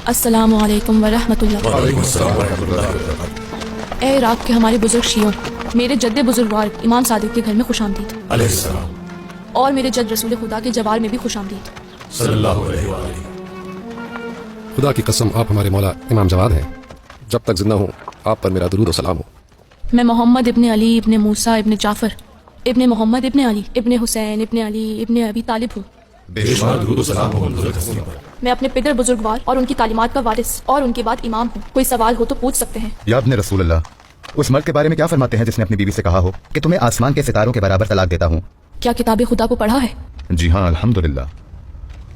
अस्सलामु अलैकुम वरहमतुल्लाह। वालेकुम अस्सलाम वरहमतुल्लाहि वबरकातुहू। ए इराक के हमारे बुजुर्ग शियों, मेरे जद्दे बुजुर्गवार इमाम सादिक के घर में खुशामदीद, अलैहिस्सलाम। और मेरे जद रसूल खुदा के जवार में भी खुशामदीद। सल्लल्लाहु अलैहि वसल्लम। खुदा की कसम आप हमारे मौला इमाम जवाद हैं। जब तक जिंदा हूँ आप पर मेरा दुरूद और सलाम हो। मैं मोहम्मद इब्ने अली इब्ने मूसा इब्ने जाफर इब्ने मोहम्मद इब्ने अली इब्ने हुसैन इब्ने अली इब्ने अबी तालिब हूँ। बेशुमार दुरूद और सलाम हो बुजुर्ग हस्तियों पर। मैं अपने पितर बुजुर्गवार और उनकी तालीमात का वारिस और उनके बाद इमाम हूँ। कोई सवाल हो तो पूछ सकते हैं। या इब्ने रसूलल्लाह, उस मर्द के बारे में क्या फरमाते हैं जिसने अपनी बीवी से कहा हो कि तुम्हें आसमान के सितारों के बराबर तलाक देता हूँ? क्या किताब खुदा को पढ़ा है? जी हाँ, अल्हम्दुलिल्लाह।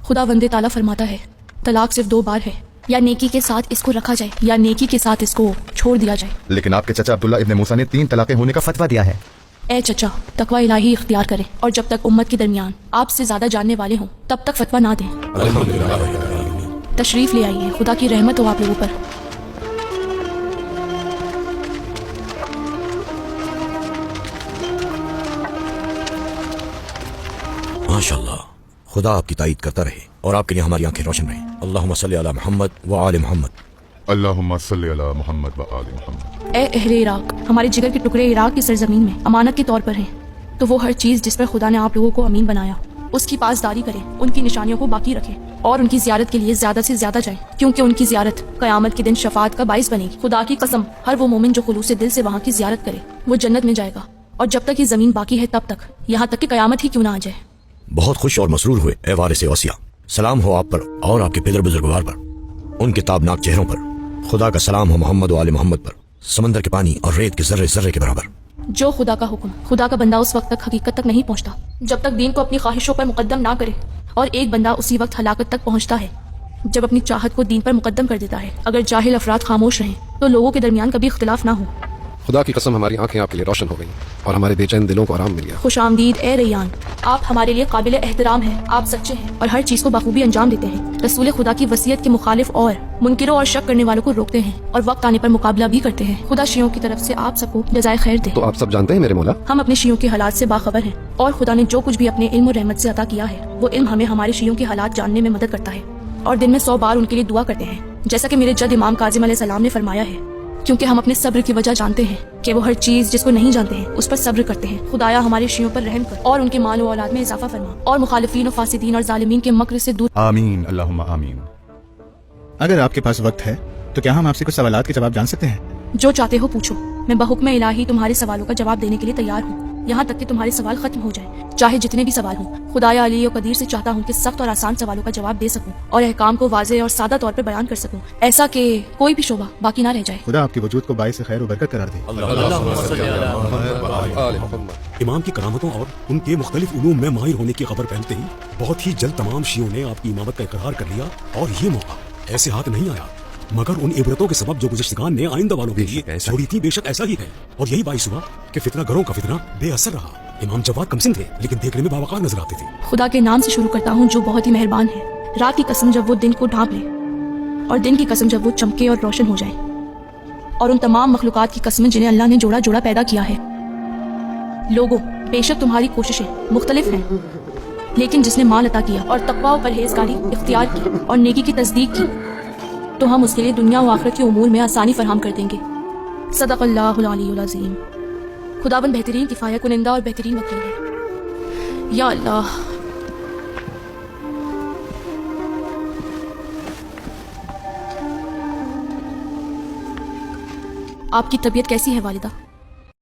खुदा वंदे ताला फरमाता है, तलाक सिर्फ 2 बार है, या नेकी के साथ इसको रखा जाए या नेकी के साथ इसको छोड़ दिया जाए। लेकिन आपके चचा अब्दुल्ला इब्ने मूसा ने 3 तलाक़ें होने का फतवा दिया है। ए चचा, तकवा इलाही इख्तियार करें और जब तक उम्मत के दरमियान आपसे ज्यादा जानने वाले हों तब तक फतवा ना दें। अल्हम्दुलिल्लाह। तशरीफ ले आइए, खुदा की रहमत हो आप लोगों पर। माशाअल्लाह, खुदा आपकी ताईद करता रहे और आपके लिए हमारी आंखें रोशन रहे। अल्लाहुम्मा सल्ली अला मोहम्मद व आले मोहम्मद। अल्लाहुम्मा सल्ली अला मोहम्मद व आले मोहम्मद। ए अहले इराक, हमारे जिगर के टुकड़े इराक की सरजमीन में अमानत के तौर पर हैं, तो वो हर चीज़ जिस पर खुदा ने आप लोगों को अमीन बनाया उसकी पासदारी करें, उनकी निशानियों को बाकी रखें और उनकी ज़ियारत के लिए ज़्यादा से ज़्यादा जाएं, क्योंकि उनकी ज़ियारत क़यामत के दिन शफाअत का बाइस बनेगी। खुदा की कसम, हर वो मोमिन जो खुलूस से दिल से वहाँ की ज़ियारत करे वो जन्नत में जाएगा, और जब तक ये ज़मीन बाकी है तब तक, यहाँ तक कि क़यामत ही क्यों ना आ जाए। बहुत खुश और मसरूर हुए ए वारिस वसिया। सलाम हो आप पर और आपके पितर बुजुर्गवार पर, उनके ताबनाक चेहरों पर। खुदा का सलाम हो मोहम्मद व आले मोहम्मद पर, समंदर के पानी और रेत के जर्रे जर्रे के बराबर। जो खुदा का हुक्म, खुदा का बंदा उस वक्त तक हकीकत तक नहीं पहुंचता जब तक दीन को अपनी ख्वाहिशों पर मुकद्दम ना करे, और एक बंदा उसी वक्त हलाकत तक पहुंचता है जब अपनी चाहत को दीन पर मुकद्दम कर देता है। अगर जाहिल अफराद खामोश रहें तो लोगों के दरमियान कभी इख्तिलाफ ना हो। खुदा की कसम हमारी आंखें आपके लिए रोशन हो गई और हमारे बेचैन दिलों को आराम मिल गया। खुश आमदीद ए रैयान, आप हमारे लिए काबिल एहतराम हैं। आप सच्चे हैं और हर चीज को बखूबी अंजाम देते हैं। रसूल खुदा की वसीयत के मुखालिफ और मुनकिरों और शक करने वालों को रोकते हैं और वक्त आने पर मुकाबला भी करते हैं। खुदा शियों की तरफ से आप सबको जज़ाए खैर दे। तो आप सब जानते हैं मेरे मौला, हम अपने शियों के हालात से बाखबर हैं और खुदा ने जो कुछ भी अपने इल्म और रहमत से अता किया है वो इल्म हमें हमारे शियों के हालात जानने में मदद करता है, और दिन में 100 बार उनके लिए दुआ करते हैं, जैसा कि मेरे जद इमाम काजिम अलैहिस्सलाम ने फरमाया है, क्योंकि हम अपने सब्र की वजह जानते हैं कि वो हर चीज जिसको नहीं जानते हैं उस पर सब्र करते हैं। खुदाया हमारे शियों पर रहम कर और उनके माल और औलाद में इजाफा फरमा, और मुखालिफीन और फासिदीन और जालिमीन के मक्र से दूर। आमीन, अल्लाहुम्मा आमीन। अगर आपके पास वक्त है तो क्या हम आपसे कुछ सवालात के जवाब जान सकते हैं? जो चाहते हो पूछो, मैं बहुक्म इलाही तुम्हारे सवालों का जवाब देने के लिए तैयार हूँ, यहाँ तक कि तुम्हारे सवाल खत्म हो जाए, चाहे जितने भी सवाल हों। खुदाया अली और कदीर से चाहता हूँ कि सख्त और आसान सवालों का जवाब दे सकूँ और अहकाम को वाज़ेह और सादा तौर पर बयान कर सकूँ, ऐसा कि कोई भी शोबा बाकी ना रह जाए। खुदा आपके वजूद को बाइस खैर और बरकत करार दे। इमाम की करामतों और उनके मुख्तलिफ उलूम में माहिर होने की खबर फैलते ही बहुत ही जल्द तमाम शियों ने आपकी इमामत का इकरार कर लिया, और ये मौका ऐसे हाथ नहीं आया मगर उन इबरतों के सबब जो गुज़श्तगान ने आइंदा वालों के लिए छोड़ी थी। बेशक ऐसा ही है, और यही बाइस हुआ कि फितना गरों का फितना बेअसर रहा। इमाम जवाद कमसिन थे लेकिन देखने में बावकार नजर आते थे। खुदा के नाम से शुरू करता हूँ जो बहुत ही मेहरबान है। रात की कसम जब वो दिन को ढांप ले, और दिन की कसम जब वो चमके और रोशन हो जाए, और उन तमाम मखलूकात की कसम जिन्हें अल्लाह ने जोड़ा जोड़ा पैदा किया है। लोगों, बेशक तुम्हारी कोशिशें मुख्तलिफ हैं, लेकिन जिसने माल अता किया और तकवा और परहेजगारी इख्तियार की और नेकी की तस्दीक की, तो हम उसके लिए दुनिया और आखिरत के उमूर में आसानी फराहम कर देंगे। सदक़ल्लाहुल अलीयुल अज़ीम। खुदावन बेहतरीन किफ़ाया कुनिंदा और बेहतरीन वकील है। या अल्लाह, आपकी तबीयत कैसी है वालिदा?